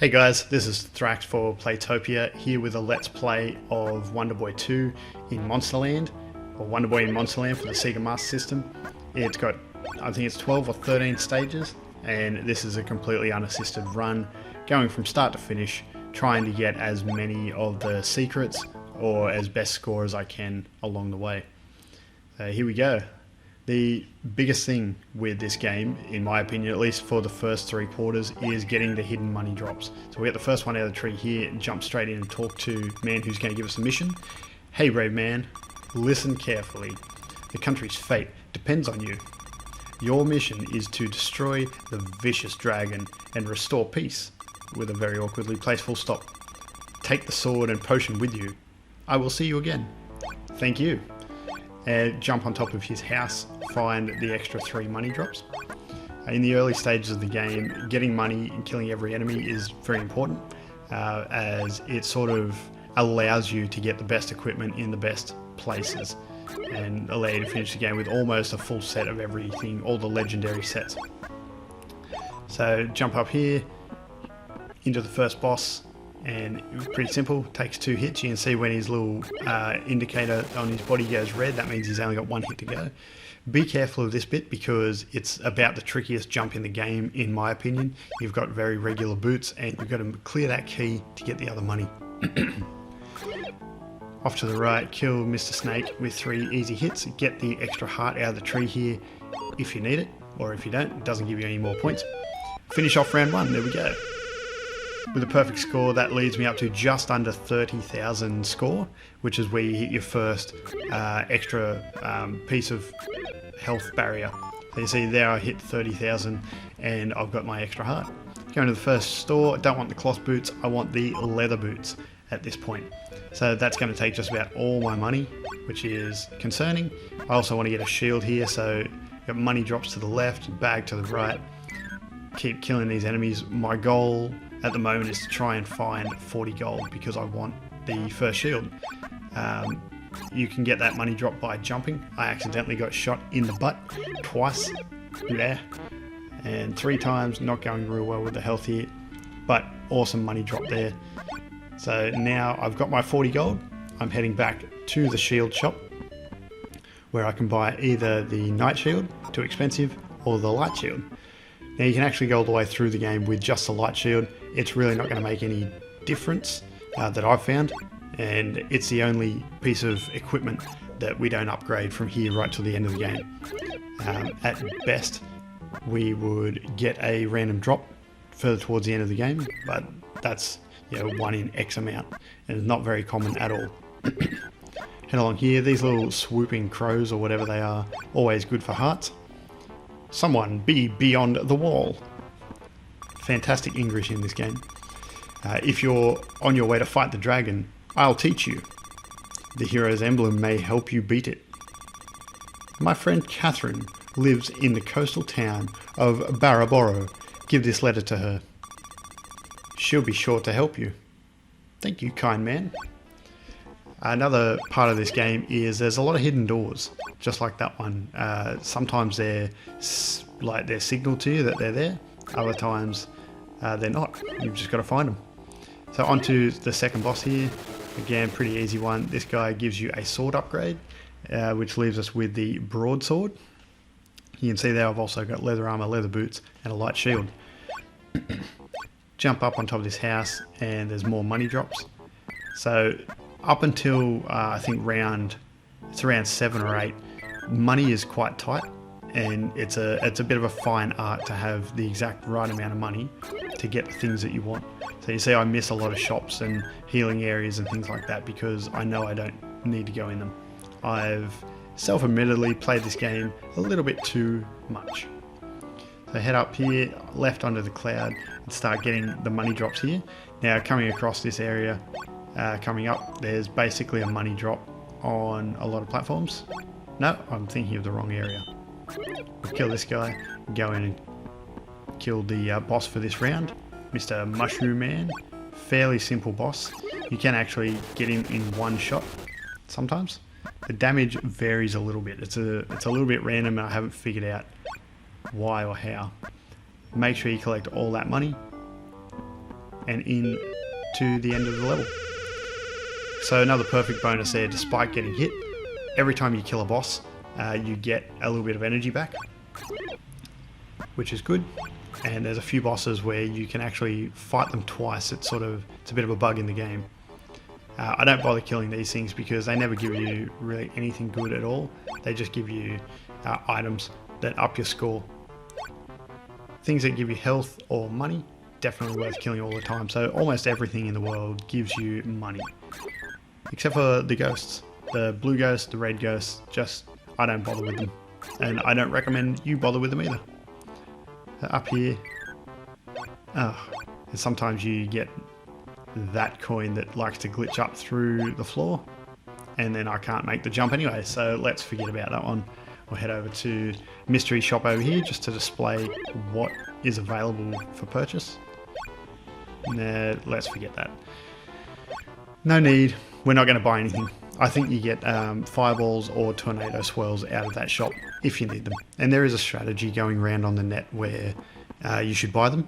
Hey guys, this is Thrax for Playtopia, here with a Let's Play of Wonder Boy 2 in Monsterland, or Wonder Boy in Monsterland for the Sega Master System. It's got, I think it's 12 or 13 stages, and this is a completely unassisted run, going from start to finish, trying to get as many of the secrets, or as best score as I can along the way. Here we go. The biggest thing with this game, in my opinion, at least for the first 3 quarters, is getting the hidden money drops. So we get the first one out of the tree here and jump straight in and talk to the man who's going to give us a mission. Hey brave man, listen carefully. The country's fate depends on you. Your mission is to destroy the vicious dragon and restore peace, with a very awkwardly placed full stop. Take the sword and potion with you. I will see you again. Thank you. Jump on top of his house, find the extra 3 money drops. In the early stages of the game, getting money and killing every enemy is very important, as it sort of allows you to get the best equipment in the best places and allow you to finish the game with almost a full set of everything, all the legendary sets. So jump up here into the first boss, and it was pretty simple. Takes 2 hits. You can see when his little indicator on his body goes red, that means he's only got 1 hit to go. Be careful of this bit because it's about the trickiest jump in the game, in my opinion. You've got very regular boots and you've got to clear that key to get the other money. Off to the right, kill Mr. Snake with 3 easy hits. Get the extra heart out of the tree here if you need it, or if you don't, it doesn't give you any more points. Finish off round 1, there we go. With a perfect score, that leads me up to just under 30,000 score, which is where you hit your first extra piece of health barrier. So you see there I hit 30,000 and I've got my extra heart. Going to the first store, I don't want the cloth boots, I want the leather boots at this point. So that's going to take just about all my money, which is concerning. I also want to get a shield here, so got money drops to the left, bag to the right. Keep killing these enemies. My goal at the moment is to try and find 40 gold because I want the first shield. You can get that money drop by jumping. I accidentally got shot in the butt twice, yeah, and 3 times, not going real well with the health here, but awesome money drop there. So now I've got my 40 gold. I'm heading back to the shield shop where I can buy either the night shield, too expensive, or the light shield. Now you can actually go all the way through the game with just the light shield. It's really not going to make any difference that I've found, and it's the only piece of equipment that we don't upgrade from here right till the end of the game. At best, we would get a random drop further towards the end of the game, but that's 1 in X amount, and it's not very common at all. Head along here, these little swooping crows or whatever they are, always good for hearts. Someone be beyond the wall. Fantastic English in this game. If you're on your way to fight the dragon, I'll teach you. The hero's emblem may help you beat it. My friend Catherine lives in the coastal town of Baraboro. Give this letter to her. She'll be sure to help you. Thank you, kind man. Another part of this game is there's a lot of hidden doors, just like that one. Sometimes they're signal to you that they're there. Other times they're not. You've just got to find them. So onto the second boss here. Again, pretty easy one. This guy gives you a sword upgrade, which leaves us with the broadsword. You can see there I've also got leather armor, leather boots, and a light shield. Jump up on top of this house and there's more money drops. So up until I think around 7 or 8, money is quite tight, and it's a bit of a fine art to have the exact right amount of money to get the things that you want. So you see I miss a lot of shops and healing areas and things like that because I know I don't need to go in them. I've self-admittedly played this game a little bit too much. So head up here, left onto the cloud, and start getting the money drops here. Now coming across this area, coming up, there's basically a money drop on a lot of platforms. No, I'm thinking of the wrong area. We'll kill this guy, go in and kill the boss for this round, Mr. Mushroom Man. Fairly simple boss. You can actually get him in one shot sometimes. The damage varies a little bit. It's a little bit random and I haven't figured out why or how. Make sure you collect all that money. and in to the end of the level. So another perfect bonus there, despite getting hit, every time you kill a boss, you get a little bit of energy back, which is good. And there's a few bosses where you can actually fight them twice. It's a bit of a bug in the game. I don't bother killing these things because they never give you really anything good at all. They just give you items that up your score. Things that give you health or money, definitely worth killing all the time. So almost everything in the world gives you money. Except for the ghosts. The blue ghosts, the red ghosts, I don't bother with them. And I don't recommend you bother with them either. Up here, and sometimes you get that coin that likes to glitch up through the floor, and then I can't make the jump anyway, so let's forget about that one. We'll head over to mystery shop over here just to display what is available for purchase. Nah, let's forget that. No need, we're not going to buy anything. I think you get fireballs or tornado swirls out of that shop if you need them. And there is a strategy going around on the net where you should buy them,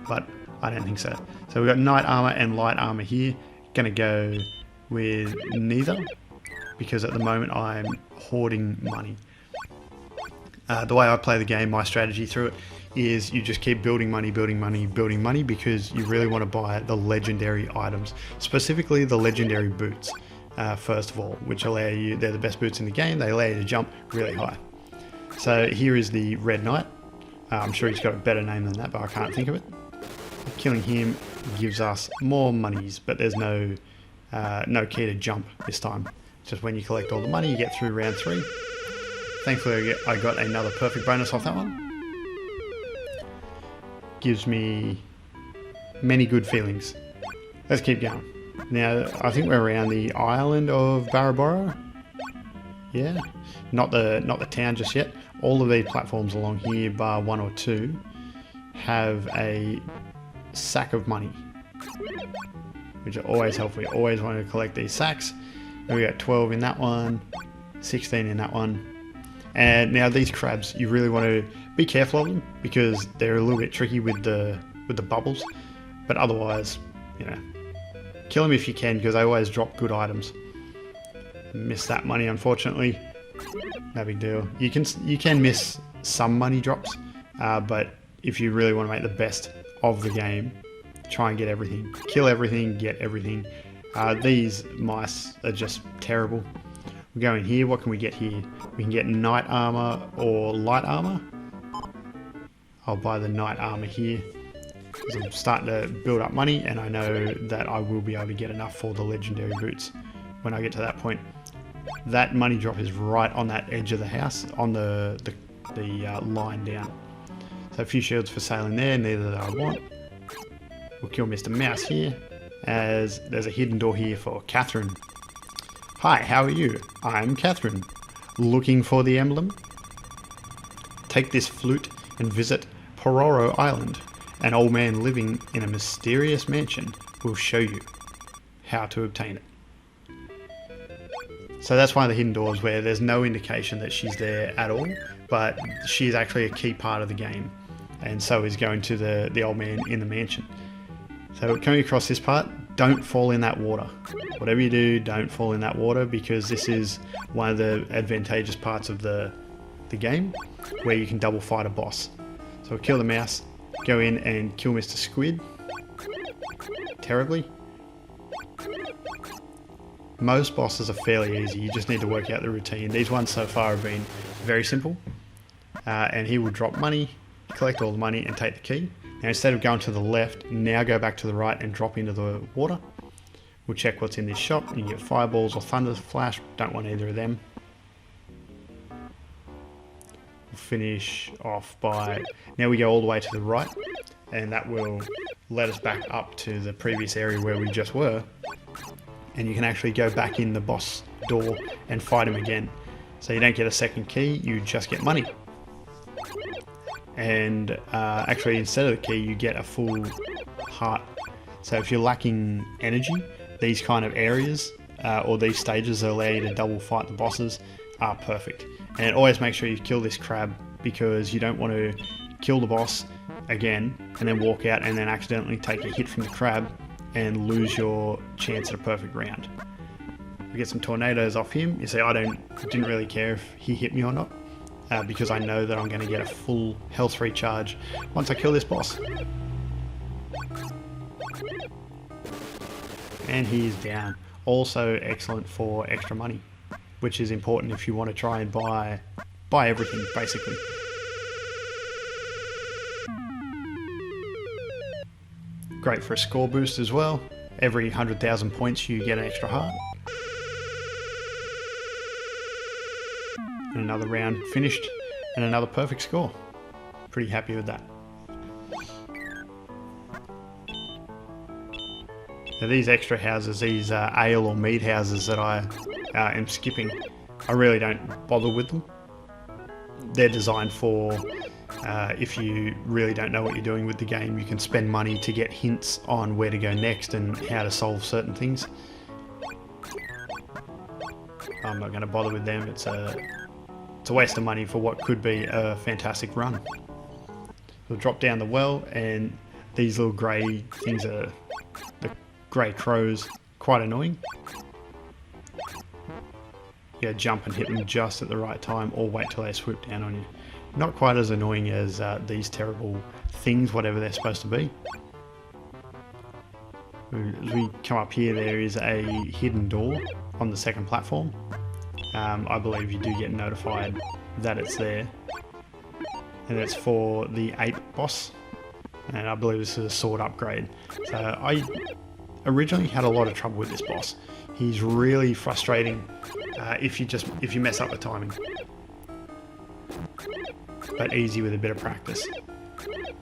but I don't think so. So we've got knight armor and light armor here. Gonna go with neither because at the moment I'm hoarding money. The way I play the game, my strategy through it is you just keep building money because you really want to buy the legendary items, specifically the legendary boots. First of all, which they're the best boots in the game. They allow you to jump really high. So here is the Red Knight. I'm sure he's got a better name than that, but I can't think of it. Killing him gives us more monies, but there's no key to jump this time. Just when you collect all the money, you get through round 3. Thankfully, I got another perfect bonus off that one. Gives me many good feelings. Let's keep going. Now, I think we're around the island of Barabora. Yeah, not the town just yet. All of these platforms along here, bar 1 or 2, have a sack of money, which are always helpful. You always want to collect these sacks. And we got 12 in that one, 16 in that one. And now these crabs, you really want to be careful of them because they're a little bit tricky with the bubbles. But otherwise, kill them if you can because they always drop good items. Miss that money, unfortunately. No big deal. You can miss some money drops, but if you really want to make the best of the game, try and get everything. Kill everything, get everything. These mice are just terrible. We go in here. What can we get here? We can get knight armor or light armor. I'll buy the knight armor here because I'm starting to build up money and I know that I will be able to get enough for the legendary boots when I get to that point. That money drop is right on that edge of the house, on the line down. So a few shields for sale in there, neither that I want. We'll kill Mr. Mouse here, as there's a hidden door here for Catherine. Hi, how are you? I'm Catherine. Looking for the emblem? Take this flute and visit Pororo Island. An old man living in a mysterious mansion will show you how to obtain it. So that's one of the hidden doors where there's no indication that she's there at all, but she's actually a key part of the game, and so is going to the old man in the mansion. So coming across this part, don't fall in that water. Whatever you do, don't fall in that water because this is one of the advantageous parts of the game where you can double fight a boss. So we'll kill the mouse, go in and kill Mr. Squid terribly. Most bosses are fairly easy, you just need to work out the routine. These ones so far have been very simple. And he will drop money, collect all the money and take the key. Now instead of going to the left, now go back to the right and drop into the water. We'll check what's in this shop. You can get fireballs or thunder flash, don't want either of them. We'll finish off by, now we go all the way to the right and that will let us back up to the previous area where we just were. And you can actually go back in the boss door and fight him again. So you don't get a second key, you just get money. And actually instead of the key you get a full heart. So if you're lacking energy, these kind of areas or these stages that allow you to double fight the bosses are perfect. And always make sure you kill this crab because you don't want to kill the boss again and then walk out and then accidentally take a hit from the crab and lose your chance at a perfect round. We get some tornadoes off him. You see, I didn't really care if he hit me or not, because I know that I'm going to get a full health recharge once I kill this boss. And he's down. Also excellent for extra money, which is important if you want to try and buy everything, basically. Great for a score boost as well. Every 100,000 points you get an extra heart. And another round finished and another perfect score. Pretty happy with that. Now these extra houses, these ale or mead houses that I am skipping, I really don't bother with them. They're designed for if you really don't know what you're doing with the game, you can spend money to get hints on where to go next and how to solve certain things. I'm not going to bother with them. It's a waste of money for what could be a fantastic run. We'll drop down the well, and these little grey things are the grey crows, quite annoying. Yeah, jump and hit them just at the right time, or wait till they swoop down on you. Not quite as annoying as these terrible things, whatever they're supposed to be. As we come up here, there is a hidden door on the second platform. I believe you do get notified that it's there. And it's for the ape boss. And I believe this is a sword upgrade. So I originally had a lot of trouble with this boss. He's really frustrating if you mess up the timing. But easy with a bit of practice.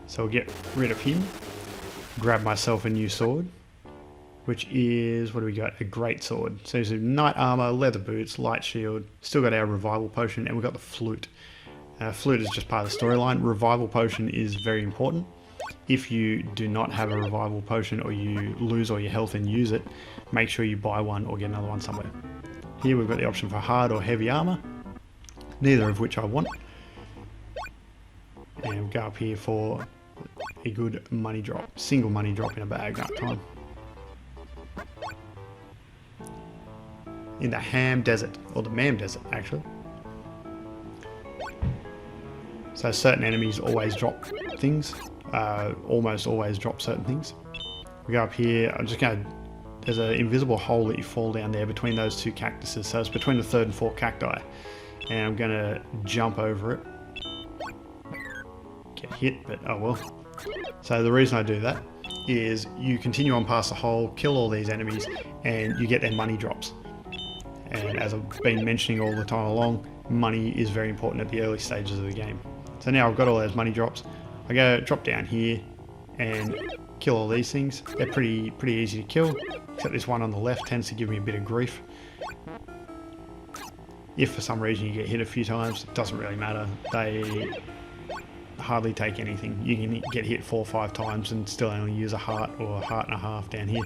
So we'll get rid of him. Grab myself a new sword, which is, what do we got? A great sword. So there's knight armor, leather boots, light shield. Still got our revival potion, and we've got the flute. Flute is just part of the storyline. Revival potion is very important. If you do not have a revival potion, or you lose all your health and use it, make sure you buy one or get another one somewhere. Here we've got the option for hard or heavy armor, neither of which I want. And we'll go up here for a good money drop. Single money drop in a bag that time. In the Ham Desert, or the Mam Desert actually. So certain enemies always drop things, almost always drop certain things. We go up here, I'm just going to, there's an invisible hole that you fall down there between those two cactuses, so it's between the third and fourth cacti. And I'm going to jump over it. Get hit, but oh well. So the reason I do that is you continue on past the hole, kill all these enemies, and you get their money drops. And as I've been mentioning all the time along, money is very important at the early stages of the game. So now I've got all those money drops. I go drop down here and kill all these things. They're pretty easy to kill, except this one on the left tends to give me a bit of grief. If for some reason you get hit a few times, it doesn't really matter. They hardly take anything. You can get hit 4 or 5 times and still only use a heart or a heart and a half down here.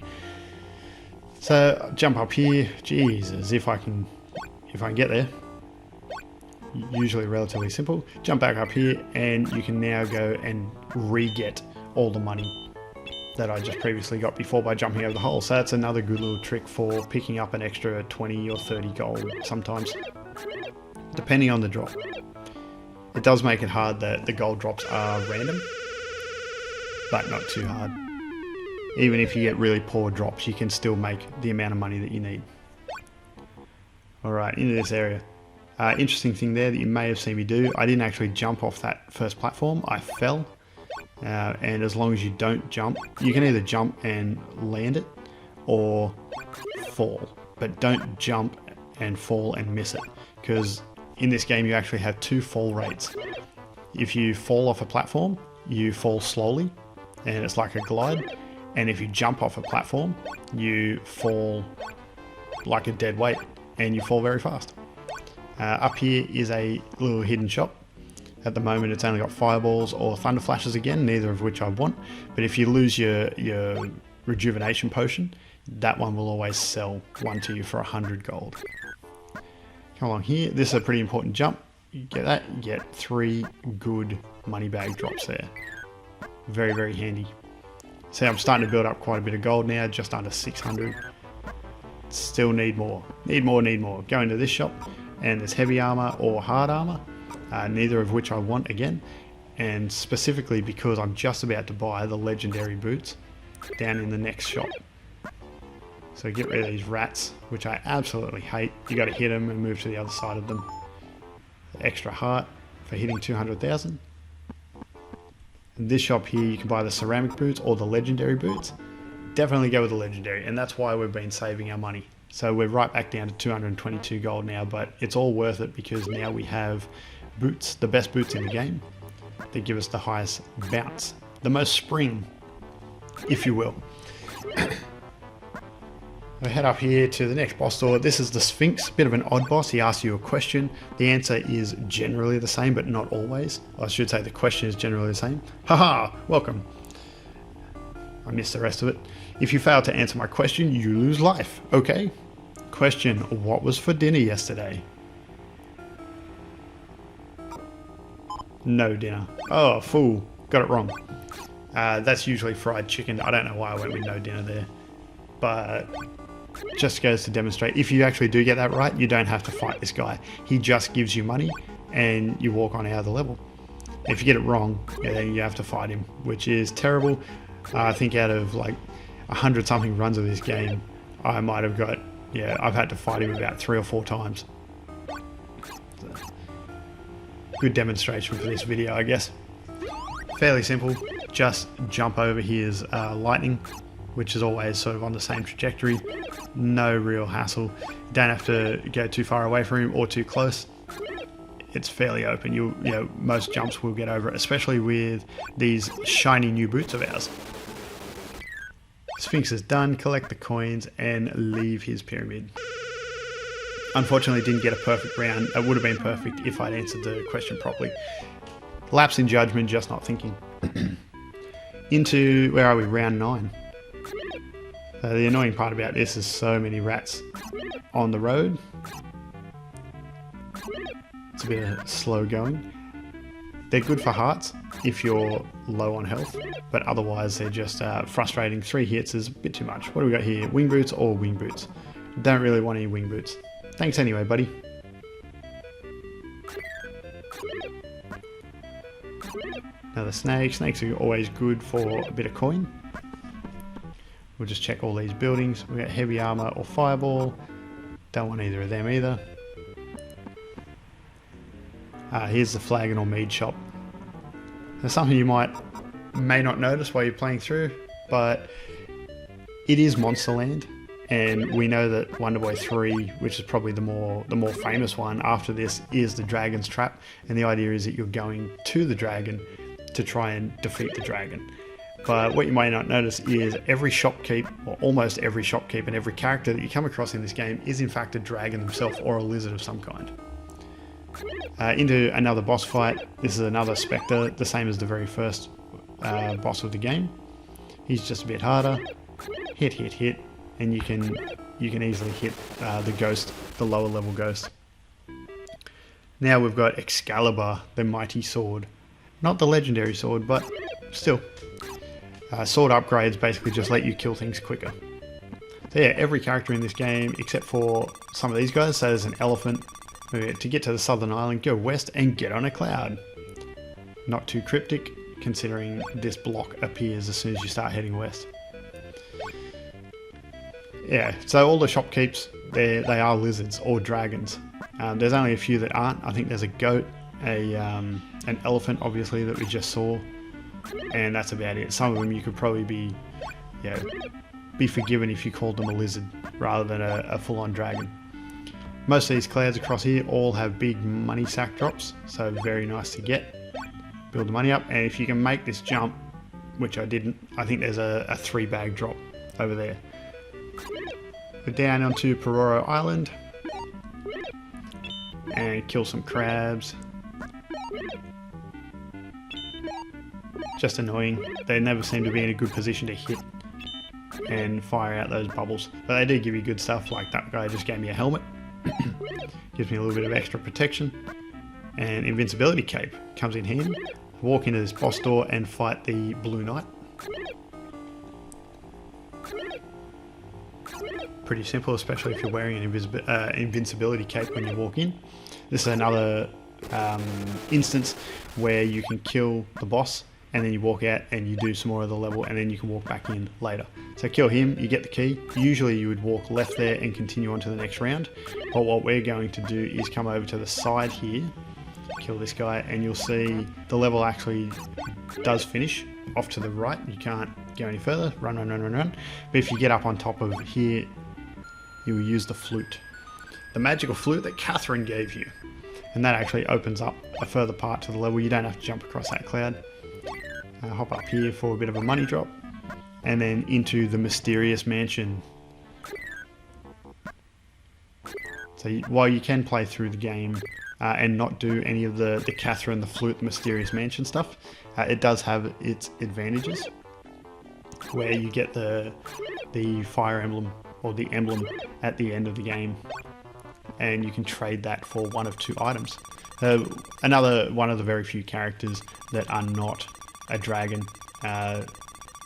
So jump up here. Jesus, if I can get there. Usually relatively simple. Jump back up here, and you can now go and re-get all the money that I just previously got before by jumping over the hole. So that's another good little trick for picking up an extra 20 or 30 gold sometimes, depending on the drop. It does make it hard that the gold drops are random, but not too hard. Even if you get really poor drops, you can still make the amount of money that you need. Alright, into this area. Interesting thing there that you may have seen me do, I didn't actually jump off that first platform, I fell. And as long as you don't jump, you can either jump and land it, or fall. But don't jump and fall and miss it, because in this game you actually have 2 fall rates. If you fall off a platform, you fall slowly, and it's like a glide. And if you jump off a platform, you fall like a dead weight, and you fall very fast. Up here is a little hidden shop. At the moment it's only got fireballs or thunder flashes again, neither of which I want. But if you lose your rejuvenation potion, that one will always sell one to you for 100 gold. Come along here, this is a pretty important jump. You get that, you get 3 good money bag drops there. Very, very handy. See, I'm starting to build up quite a bit of gold now, just under 600. Still need more. Need more, need more. Go into this shop, and there's heavy armor or hard armor, neither of which I want again. And specifically because I'm just about to buy the legendary boots down in the next shop. So get rid of these rats, which I absolutely hate. You got to hit them and move to the other side of them. The extra heart for hitting 200,000. In this shop here, you can buy the ceramic boots or the legendary boots. Definitely go with the legendary, and that's why we've been saving our money. So we're right back down to 222 gold now, but it's all worth it because now we have boots, the best boots in the game. They give us the highest bounce, the most spring, if you will. We'll head up here to the next boss door. This is the Sphinx, bit of an odd boss. He asks you a question. The answer is generally the same, but not always. I should say the question is generally the same. Haha, welcome. I missed the rest of it. If you fail to answer my question, you lose life. Okay. Question, what was for dinner yesterday? No dinner. Oh, fool. Got it wrong. That's usually fried chicken. I don't know why I went with no dinner there. But just goes to demonstrate, if you actually do get that right, you don't have to fight this guy. He just gives you money and you walk on out of the level. If you get it wrong, then you have to fight him, which is terrible. I think out of like 100 something runs of this game, I might have got, I've had to fight him about 3 or 4 times. So, good demonstration for this video, I guess. Fairly simple, just jump over his lightning, which is always sort of on the same trajectory. No real hassle. Don't have to go too far away from him or too close. It's fairly open. You know, most jumps will get over it, especially with these shiny new boots of ours. Sphinx is done. Collect the coins and leave his pyramid. Unfortunately, didn't get a perfect round. It would have been perfect if I'd answered the question properly. Lapse in judgment, just not thinking. Into, where are we? Round 9. The annoying part about this is so many rats on the road. It's a bit slow going. They're good for hearts if you're low on health, but otherwise they're just frustrating. 3 hits is a bit too much. What do we got here? Wing boots or wing boots? Don't really want any wing boots. Thanks anyway, buddy. Another snake. Snakes are always good for a bit of coin. We'll just check all these buildings. We got heavy armor or fireball. Don't want either of them either. Here's the Flagon or Mead shop. There's something you may not notice while you're playing through, but it is Monsterland, and we know that Wonder Boy 3, which is probably the more famous one after this, is the Dragon's Trap, and the idea is that you're going to the dragon to try and defeat the dragon. But what you may not notice is every shopkeep, or almost every shopkeep, and every character that you come across in this game is in fact a dragon themselves or a lizard of some kind. Into another boss fight. This is another Spectre, the same as the very first boss of the game. He's just a bit harder. Hit, hit, hit, and you can easily hit the ghost, the lower level ghost. Now we've got Excalibur, the mighty sword. Not the legendary sword, but still. Sword upgrades basically just let you kill things quicker. So yeah, every character in this game, except for some of these guys, so there's an elephant. To get to the southern island, go west and get on a cloud. Not too cryptic, considering this block appears as soon as you start heading west. Yeah, so all the shopkeeps, they are lizards or dragons. There's only a few that aren't. I think there's a goat, an elephant, obviously, that we just saw, and that's about it. Some of them you could probably be forgiven if you called them a lizard rather than a full-on dragon. Most of these clouds across here all have big money sack drops, so very nice to get. Build the money up, and if you can make this jump, which I didn't, I think there's a 3-bag drop over there. We're down onto Pororo Island and kill some crabs. Just annoying. They never seem to be in a good position to hit and fire out those bubbles, but they do give you good stuff. Like that guy just gave me a helmet. Gives me a little bit of extra protection, and invincibility cape comes in handy. Walk into this boss door and fight the Blue Knight. Pretty simple, especially if you're wearing an invincibility cape when you walk in. This is another instance where you can kill the boss and then you walk out and you do some more of the level and then you can walk back in later. So kill him, you get the key. Usually you would walk left there and continue on to the next round. But what we're going to do is come over to the side here, kill this guy, and you'll see the level actually does finish off to the right. You can't go any further. Run, run, run, run, run. But if you get up on top of here, you will use the flute. The magical flute that Catherine gave you. And that actually opens up a further part to the level. You don't have to jump across that cloud. Hop up here for a bit of a money drop. And then into the mysterious mansion. So while you can play through the game and not do any of the Catherine, the flute, the mysterious mansion stuff, it does have its advantages. Where you get the fire emblem or the emblem at the end of the game. And you can trade that for one of two items. Another one of the very few characters that are not a dragon.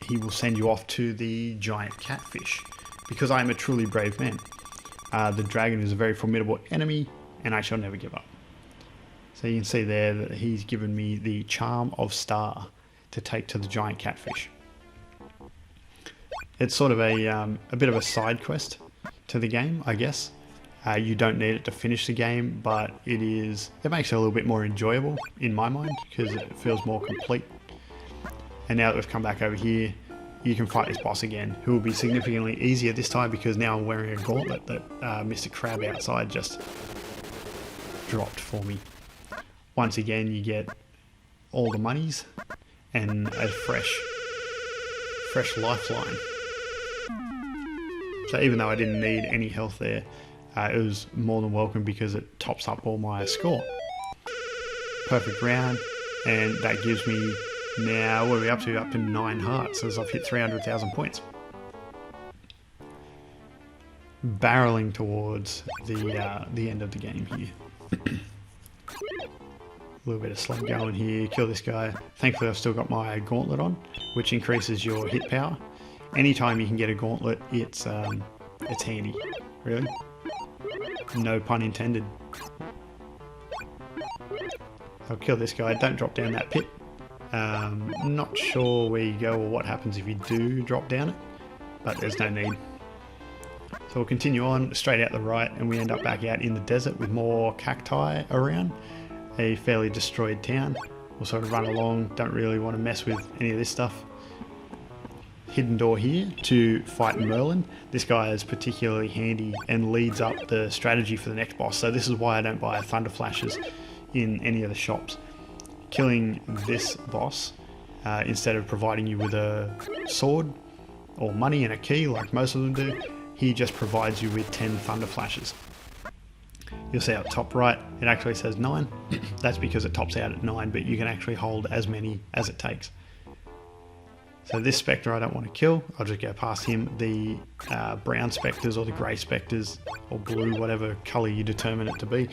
He will send you off to the giant catfish, because I am a truly brave man. The dragon is a very formidable enemy, and I shall never give up. So you can see there that he's given me the Charm of Star to take to the giant catfish. It's sort of a bit of a side quest to the game, I guess. You don't need it to finish the game, but it makes it a little bit more enjoyable in my mind, because it feels more complete. And now that we've come back over here, you can fight this boss again, who will be significantly easier this time, because now I'm wearing a gauntlet that Mr. Crab outside just dropped for me. Once again, you get all the monies and a fresh lifeline. So even though I didn't need any health there, it was more than welcome, because it tops up all my score. Perfect round, and that gives me now, what are we up to? Up to 9 hearts, as I've hit 300,000 points. Barreling towards the end of the game here. A little bit of slow going here, kill this guy. Thankfully I've still got my gauntlet on, which increases your hit power. Anytime you can get a gauntlet, it's handy, really. No pun intended. I'll kill this guy, don't drop down that pit. Not sure where you go or what happens if you do drop down it, but there's no need. So we'll continue on straight out the right, and we end up back out in the desert with more cacti around. A fairly destroyed town. We'll sort of run along, don't really want to mess with any of this stuff. Hidden door here to fight Merlin. This guy is particularly handy and leads up the strategy for the next boss, so this is why I don't buy thunder flashes in any of the shops. Killing this boss, instead of providing you with a sword or money and a key like most of them do, he just provides you with 10 thunder flashes. You'll see up top right, it actually says 9. That's because it tops out at 9, but you can actually hold as many as it takes. So this spectre I don't want to kill, I'll just go past him. The brown spectres or the grey spectres, or blue, whatever colour you determine it to be,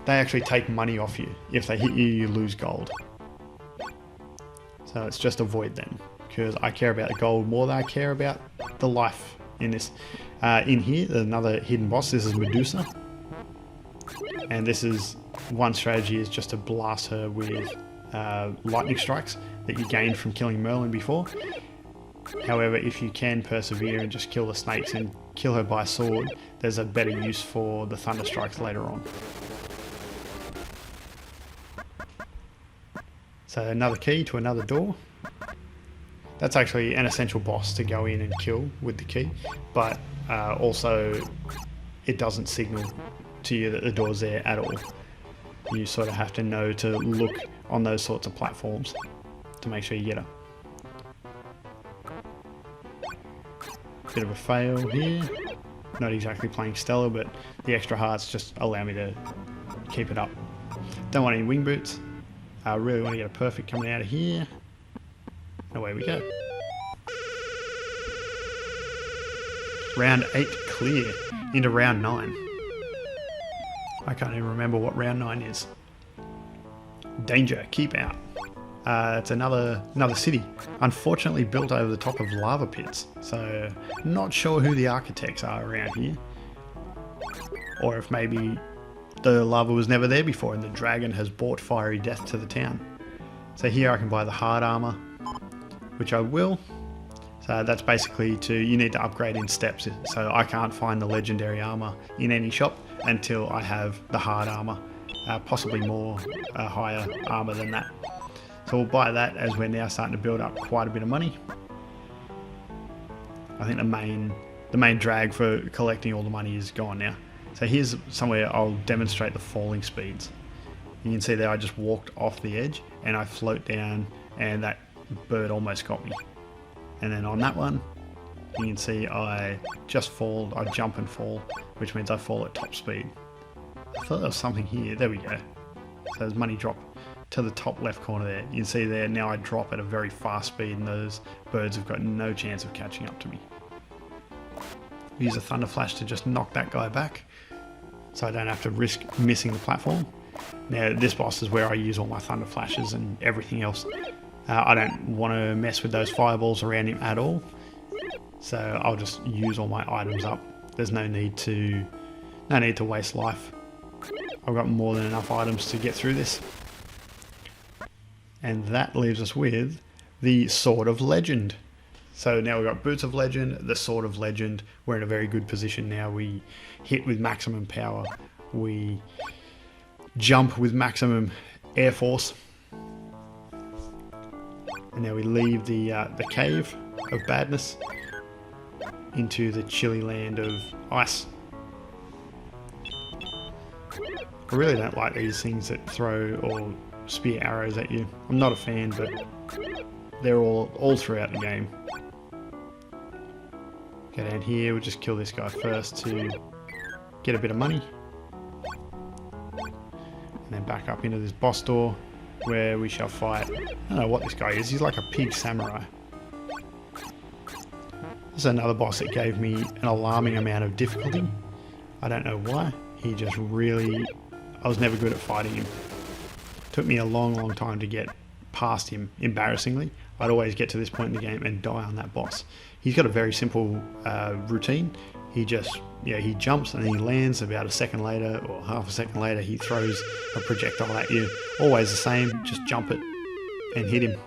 they actually take money off you. If they hit you, you lose gold. So it's just avoid them, because I care about the gold more than I care about the life in this. In here, there's another hidden boss. This is Medusa. And this is one strategy, is just to blast her with lightning strikes that you gained from killing Merlin before. However, if you can persevere and just kill the snakes and kill her by sword, there's a better use for the thunder strikes later on. So another key to another door. That's actually an essential boss to go in and kill with the key, but also it doesn't signal to you that the door's there at all. You sort of have to know to look on those sorts of platforms to make sure you get her. Bit of a fail here. Not exactly playing stellar, but the extra hearts just allow me to keep it up. Don't want any wing boots. I really want to get a perfect coming out of here. Away we go. Round 8 clear, into round 9. I can't even remember what round 9 is. Danger, keep out. It's another city, unfortunately built over the top of lava pits. So not sure who the architects are around here, or if maybe the lava was never there before and the dragon has brought fiery death to the town. So here I can buy the hard armor, which I will. So that's basically you need to upgrade in steps. So I can't find the legendary armor in any shop until I have the hard armor, possibly more higher armor than that. So we'll buy that as we're now starting to build up quite a bit of money. I think the main drag for collecting all the money is gone now. So here's somewhere I'll demonstrate the falling speeds. You can see there I just walked off the edge and I float down and that bird almost got me. And then on that one, you can see I just fall, I jump and fall, which means I fall at top speed. I thought there was something here, there we go. So there's money drop to the top left corner there. You can see there, now I drop at a very fast speed and those birds have got no chance of catching up to me. Use a thunder flash to just knock that guy back, so I don't have to risk missing the platform. Now this boss is where I use all my thunder flashes and everything else. I don't want to mess with those fireballs around him at all, so I'll just use all my items up. There's no need to waste life. I've got more than enough items to get through this. And that leaves us with the Sword of Legend. So now we've got Boots of Legend, the Sword of Legend. We're in a very good position now. We hit with maximum power. We jump with maximum air force. And now we leave the cave of badness into the chilly land of ice. I really don't like these things that throw or spear arrows at you. I'm not a fan, but they're all throughout the game. Go down here, we'll just kill this guy first to get a bit of money. And then back up into this boss door where we shall fight. I don't know what this guy is, he's like a pig samurai. This is another boss that gave me an alarming amount of difficulty. I don't know why. He just really... I was never good at fighting him. Took me a long time to get past him, embarrassingly. I'd always get to this point in the game and die on that boss. He's got a very simple routine. He jumps and then he lands. About a second later or half a second later he throws a projectile at you. Always the same, just jump it and hit him.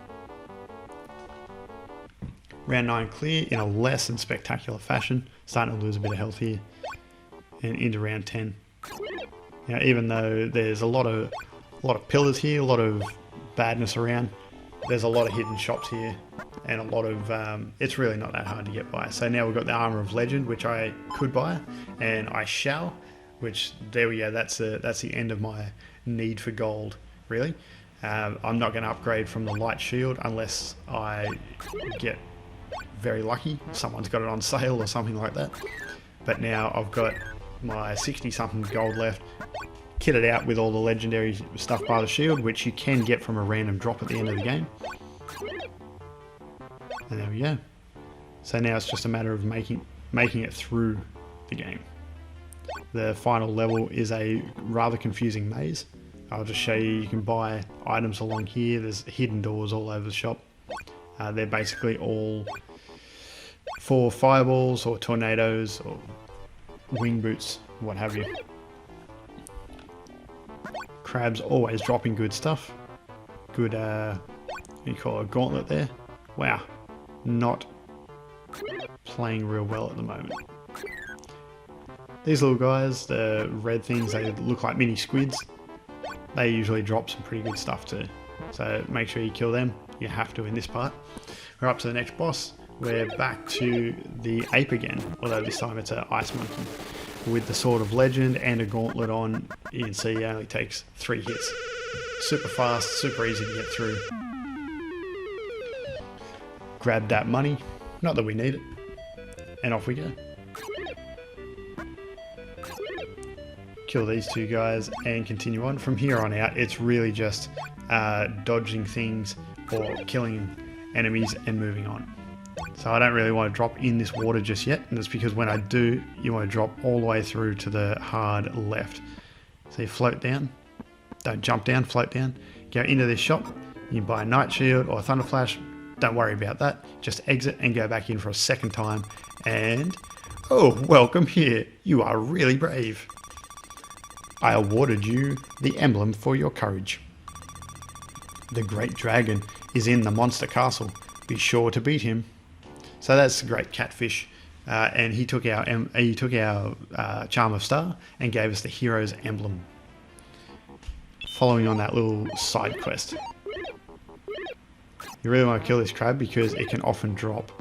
Round 9 clear in a less than spectacular fashion. Starting to lose a bit of health here. And into round 10. Now, even though there's a lot of pillars here, a lot of badness around, there's a lot of hidden shops here, and a lot of it's really not that hard to get by. So now we've got the Armor of Legend, which I could buy, and I shall. Which, there we go. That's the end of my need for gold. Really, I'm not going to upgrade from the light shield unless I get very lucky. Someone's got it on sale or something like that. But now I've got my 60 something gold left, kitted out with all the legendary stuff by the shield, which you can get from a random drop at the end of the game. And there we go. So now it's just a matter of making it through the game. The final level is a rather confusing maze. I'll just show you can buy items along here. There's hidden doors all over the shop. They're basically all for fireballs or tornadoes or wing boots, what have you. Crabs always dropping good stuff. Good, what do you call it, a gauntlet there. Wow, not playing real well at the moment. These little guys, the red things, they look like mini squids. They usually drop some pretty good stuff too. So make sure you kill them. You have to in this part. We're up to the next boss. We're back to the ape again, although this time it's an ice monkey. With the Sword of Legend and a gauntlet on, you can see it only takes 3 hits. Super fast, super easy to get through. Grab that money, not that we need it, and off we go. Kill these 2 guys and continue on. From here on out, it's really just dodging things or killing enemies and moving on. So I don't really want to drop in this water just yet, and that's because when I do, you want to drop all the way through to the hard left. So you float down, don't jump down, float down, go into this shop, You can buy a Night Shield or a Thunder Flash. Don't worry about that. Just exit and go back in for a second time. And, oh, welcome here. You are really brave. I awarded you the emblem for your courage. The Great Dragon is in the Monster Castle. Be sure to beat him. So that's the Great Catfish. And he took our Charm of Star and gave us the Hero's Emblem. Following on that little side quest. You really want to kill this crab because it can often drop.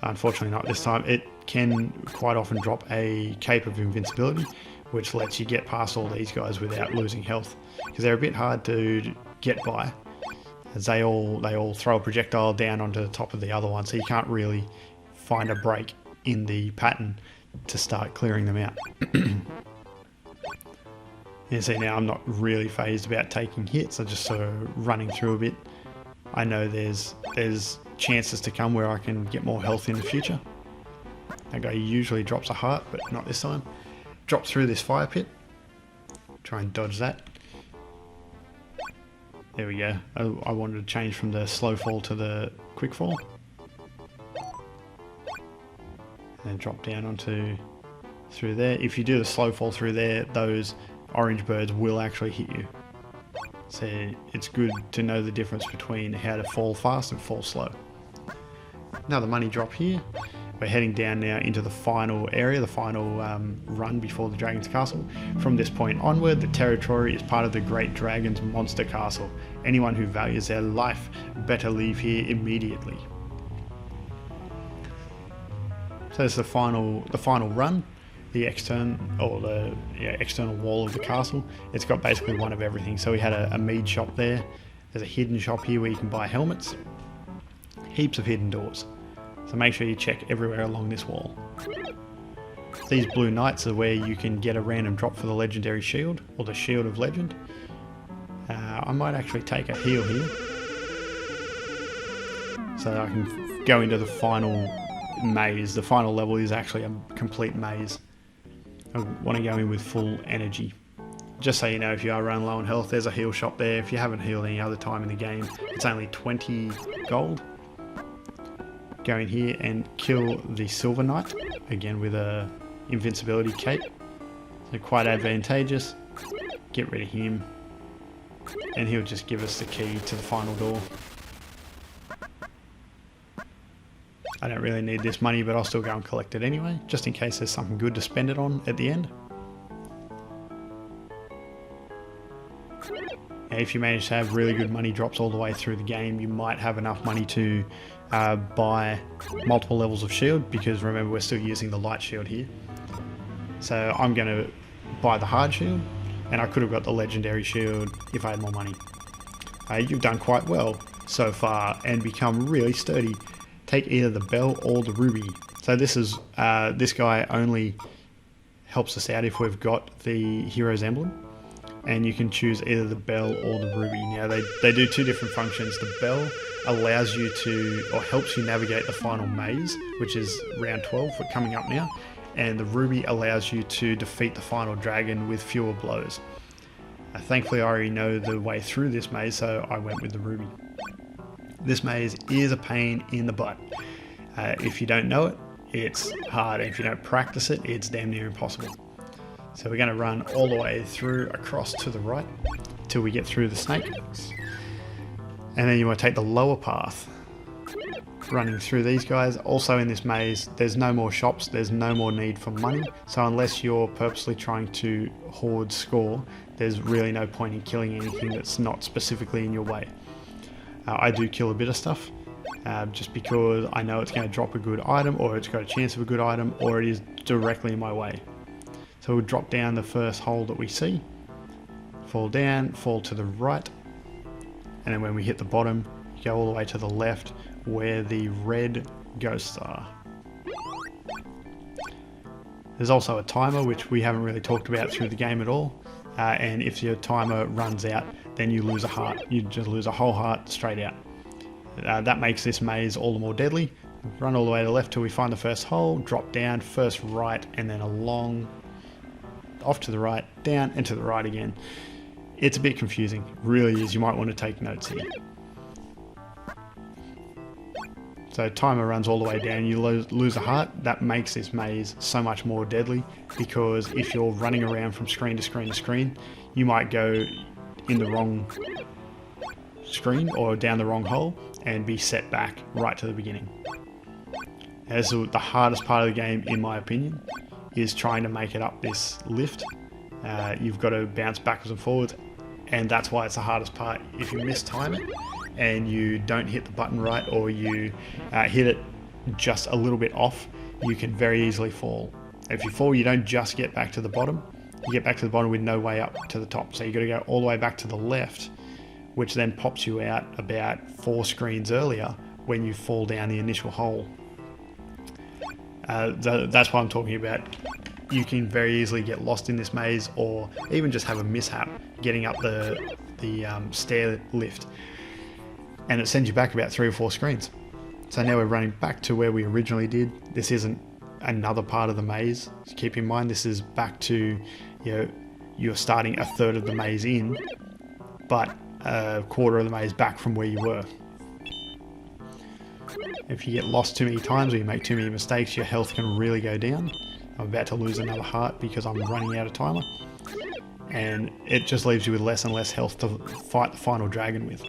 Unfortunately not this time. It can quite often drop a Cape of Invincibility, which lets you get past all these guys without losing health. Because they're a bit hard to get by, as they all throw a projectile down onto the top of the other one, so you can't really find a break in the pattern to start clearing them out. You see now I'm not really phased about taking hits, I'm just sort of running through a bit. I know there's chances to come where I can get more health in the future. That guy usually drops a heart, but not this time. Drop through this fire pit. Try and dodge that. There we go. I wanted to change from the slow fall to the quick fall. And drop down onto through there. If you do the slow fall through there, those orange birds will actually hit you. So it's good to know the difference between how to fall fast and fall slow. Another money drop here. We're heading down now into the final area, the final run before the Dragon's Castle. From this point onward, the territory is part of the Great Dragon's Monster Castle. Anyone who values their life better leave here immediately. So it's the final run. The external wall of the castle. It's got basically one of everything. So we had a mead shop there. There's a hidden shop here where you can buy helmets. Heaps of hidden doors. So make sure you check everywhere along this wall. These blue knights are where you can get a random drop for the legendary shield, or the shield of legend. I might actually take a heal here, so that I can go into the final maze. The final level is actually a complete maze. I want to go in with full energy. Just so you know, if you are running low on health, there's a heal shop there. If you haven't healed any other time in the game, it's only 20 gold. Go in here and kill the Silver Knight, again with a invincibility cape. So quite advantageous. Get rid of him, and he'll just give us the key to the final door. I don't really need this money, but I'll still go and collect it anyway, just in case there's something good to spend it on at the end. If you manage to have really good money drops all the way through the game, you might have enough money to buy multiple levels of shield, because remember we're still using the light shield here. So I'm going to buy the hard shield, and I could have got the legendary shield if I had more money. You've done quite well so far and become really sturdy. Take either the bell or the ruby. So this is this guy only helps us out if we've got the hero's emblem, and you can choose either the bell or the ruby. Now they do two different functions. The bell allows you to, or helps you navigate the final maze, which is round 12, we're coming up now, and the ruby allows you to defeat the final dragon with fewer blows. Thankfully I already know the way through this maze, so I went with the ruby. This maze is a pain in the butt. If you don't know it, it's hard. If you don't practice it, it's damn near impossible. So we're going to run all the way through across to the right till we get through the snake. And then you want to take the lower path, running through these guys. Also in this maze, there's no more shops, there's no more need for money. So unless you're purposely trying to hoard score, there's really no point in killing anything that's not specifically in your way. I do kill a bit of stuff, just because I know it's going to drop a good item, or it's got a chance of a good item, or it is directly in my way. So we'll drop down the first hole that we see, fall down, fall to the right, and then when we hit the bottom, you go all the way to the left where the red ghosts are. There's also a timer, which we haven't really talked about through the game at all, and if your timer runs out, then you lose a heart. You just lose a whole heart straight out. That makes this maze all the more deadly. Run all the way to the left till we find the first hole, drop down, first right, and then along, off to the right, down, and to the right again. It's a bit confusing, really is. You might want to take notes here. So timer runs all the way down, you lose a heart. That makes this maze so much more deadly, because if you're running around from screen to screen to screen, you might go in the wrong screen or down the wrong hole and be set back right to the beginning. As the hardest part of the game, in my opinion, is trying to make it up this lift. You've got to bounce backwards and forwards, and that's why it's the hardest part. If you mistime it and you don't hit the button right, or you hit it just a little bit off, you can very easily fall. If you fall, you don't just get back to the bottom, you get back to the bottom with no way up to the top. So you got to go all the way back to the left, which then pops you out about 4 screens earlier when you fall down the initial hole. That's what I'm talking about. You can very easily get lost in this maze, or even just have a mishap getting up the stair lift, and it sends you back about 3 or 4 screens. So now we're running back to where we originally did. This isn't another part of the maze. So keep in mind, this is back to, you're starting a third of the maze in, but a quarter of the maze back from where you were. If you get lost too many times, or you make too many mistakes, your health can really go down. I'm about to lose another heart because I'm running out of timer, and it just leaves you with less and less health to fight the final dragon with.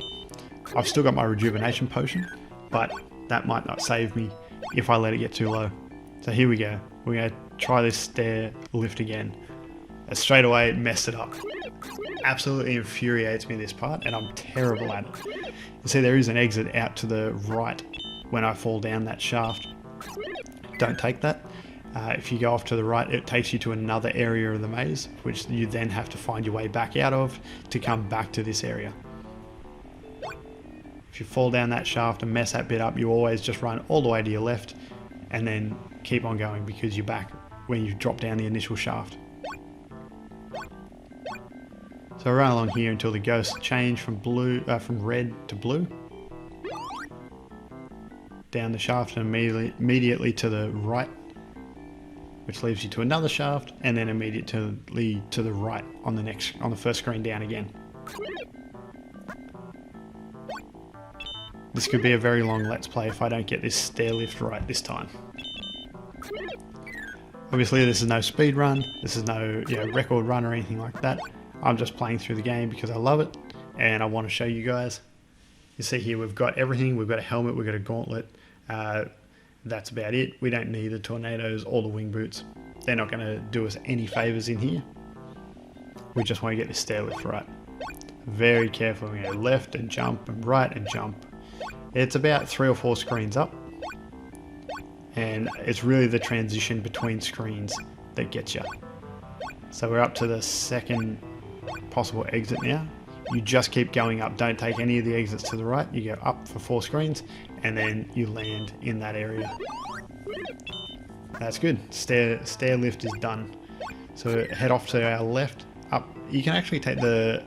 I've still got my rejuvenation potion, but that might not save me if I let it get too low. So here we go. We're going to try this stair lift again. And straight away it messed it up. Absolutely infuriates me, this part, and I'm terrible at it. You see, there is an exit out to the right when I fall down that shaft. Don't take that. If you go off to the right, it takes you to another area of the maze, which you then have to find your way back out of to come back to this area. If you fall down that shaft and mess that bit up, you always just run all the way to your left and then keep on going, because you're back when you drop down the initial shaft. So I run along here until the ghosts change from red to blue. Down the shaft and immediately to the right, which leaves you to another shaft, and then immediately to the right on the first screen down again. This could be a very long Let's Play if I don't get this stair lift right this time. Obviously this is no speed run, this is no record run or anything like that. I'm just playing through the game because I love it and I want to show you guys. You see here we've got everything. We've got a helmet, we've got a gauntlet. That's about it. We don't need the tornadoes or the wing boots. They're not going to do us any favors in here. We just want to get this stair lift right. Very careful. We go left and jump and right and jump. It's about 3 or 4 screens up, and it's really the transition between screens that gets you. So we're up to the second possible exit now. You just keep going up. Don't take any of the exits to the right. You go up for 4 screens and then you land in that area. That's good. Stair lift is done. So head off to our left, up. You can actually take the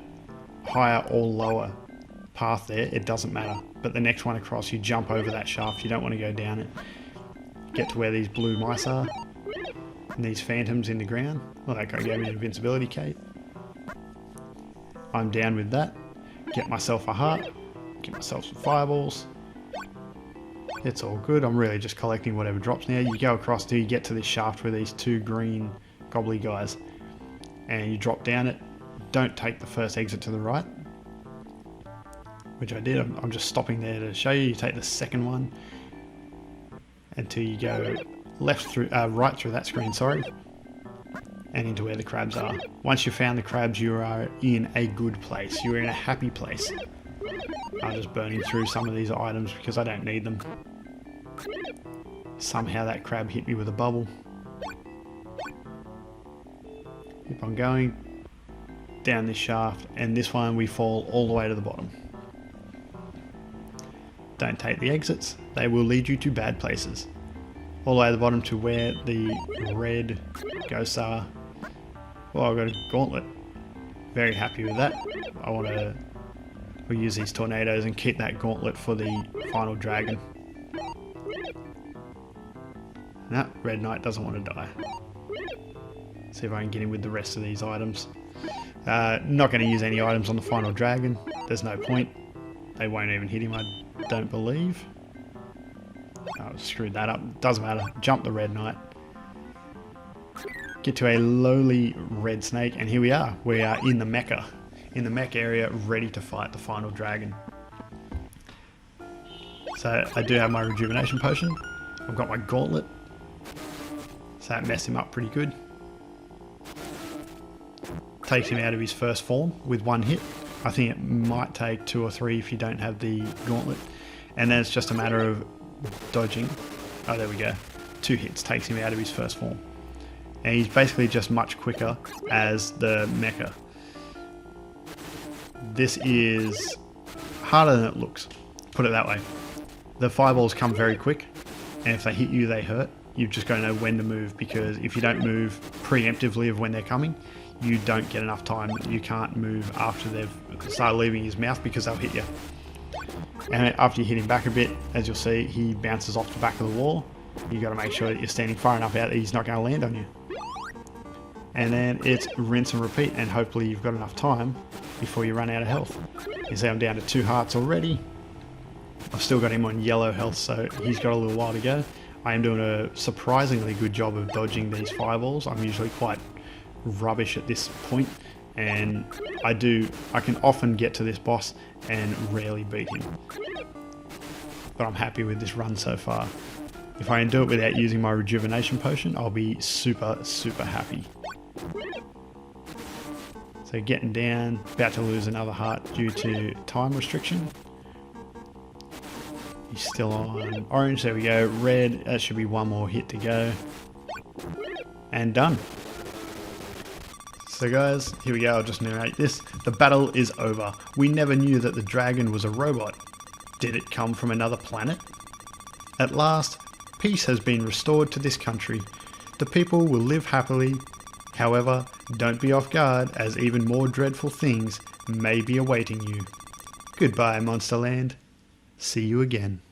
higher or lower path there. It doesn't matter. But the next one across, you jump over that shaft. You don't want to go down it. Get to where these blue mice are. And these phantoms in the ground. Well, that guy gave me an invincibility cape. I'm down with that. Get myself a heart. Get myself some fireballs. It's all good. I'm really just collecting whatever drops now. You go across till you get to this shaft with these 2 green gobbly guys. And you drop down it. Don't take the first exit to the right, which I did. I'm just stopping there to show you. You take the second one until you go right through that screen, and into where the crabs are. Once you've found the crabs, you are in a good place. You're in a happy place. I'm just burning through some of these items because I don't need them. Somehow that crab hit me with a bubble. Keep on going down this shaft, and this one we fall all the way to the bottom. Don't take the exits. They will lead you to bad places. All the way to the bottom to where the red ghosts are. Well, I've got a gauntlet. Very happy with that. We'll use these tornadoes and keep that gauntlet for the final dragon. No, Red Knight doesn't want to die. See if I can get him with the rest of these items. Not going to use any items on the final dragon. There's no point. They won't even hit him, I don't believe. Oh, screwed that up. Doesn't matter. Jump the red knight. Get to a lowly red snake, and here we are. We are in the mecha. In the mech area, ready to fight the final dragon. So I do have my rejuvenation potion. I've got my gauntlet. So that messed him up pretty good. Takes him out of his first form with one hit. I think it might take 2 or 3 if you don't have the gauntlet. And then it's just a matter of dodging. Oh, there we go. 2 hits takes him out of his first form. And he's basically just much quicker as the mecha. This is harder than it looks, put it that way. The fireballs come very quick, and if they hit you, they hurt. You've just got to know when to move, because if you don't move preemptively of when they're coming, you don't get enough time. You can't move after they've started leaving his mouth, because they'll hit you. And after you hit him back a bit, as you'll see, he bounces off the back of the wall. You've got to make sure that you're standing far enough out that he's not going to land on you. And then it's rinse and repeat, and hopefully you've got enough time before you run out of health. You see I'm down to 2 hearts already. I've still got him on yellow health, so he's got a little while to go. I am doing a surprisingly good job of dodging these fireballs. I'm usually quite rubbish at this point, and I can often get to this boss and rarely beat him. But I'm happy with this run so far. If I can do it without using my rejuvenation potion, I'll be super, super happy. So getting down, about to lose another heart due to time restriction. He's still on orange, there we go. Red, that should be 1 more hit to go. And done. So guys, here we go, I'll just narrate this. The battle is over. We never knew that the dragon was a robot. Did it come from another planet? At last, peace has been restored to this country. The people will live happily. However, don't be off guard, as even more dreadful things may be awaiting you. Goodbye, Monsterland. See you again.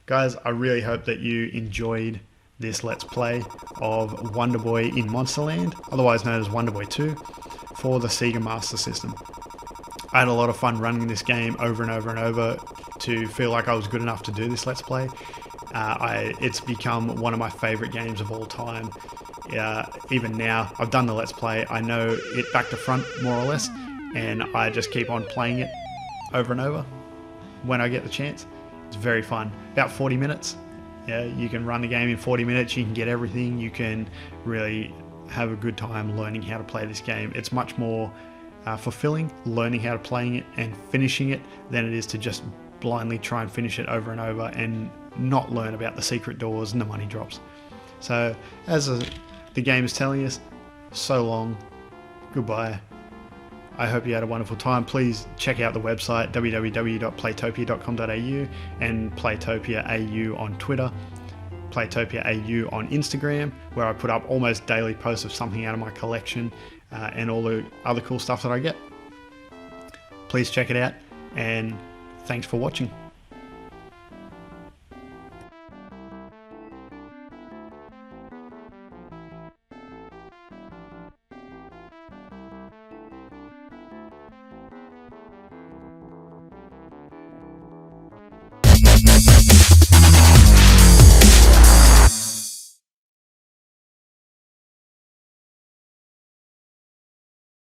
Guys, I really hope that you enjoyed this Let's Play of Wonder Boy in Monsterland, otherwise known as Wonder Boy 2, for the Sega Master System. I had a lot of fun running this game over and over and over to feel like I was good enough to do this Let's Play. It's become one of my favourite games of all time. Even now, I've done the Let's Play, I know it back to front more or less, and I just keep on playing it over and over when I get the chance. It's very fun. About 40 minutes. Yeah, you can run the game in 40 minutes, you can get everything, you can really have a good time learning how to play this game. It's much more fulfilling learning how to play it and finishing it than it is to just blindly try and finish it over and over and not learn about the secret doors and the money drops. So as the game is telling us, so long, goodbye. I hope you had a wonderful time. Please check out the website www.playtopia.com.au and PlaytopiaAU on Twitter, PlaytopiaAU on Instagram, where I put up almost daily posts of something out of my collection and all the other cool stuff that I get. Please check it out, and thanks for watching.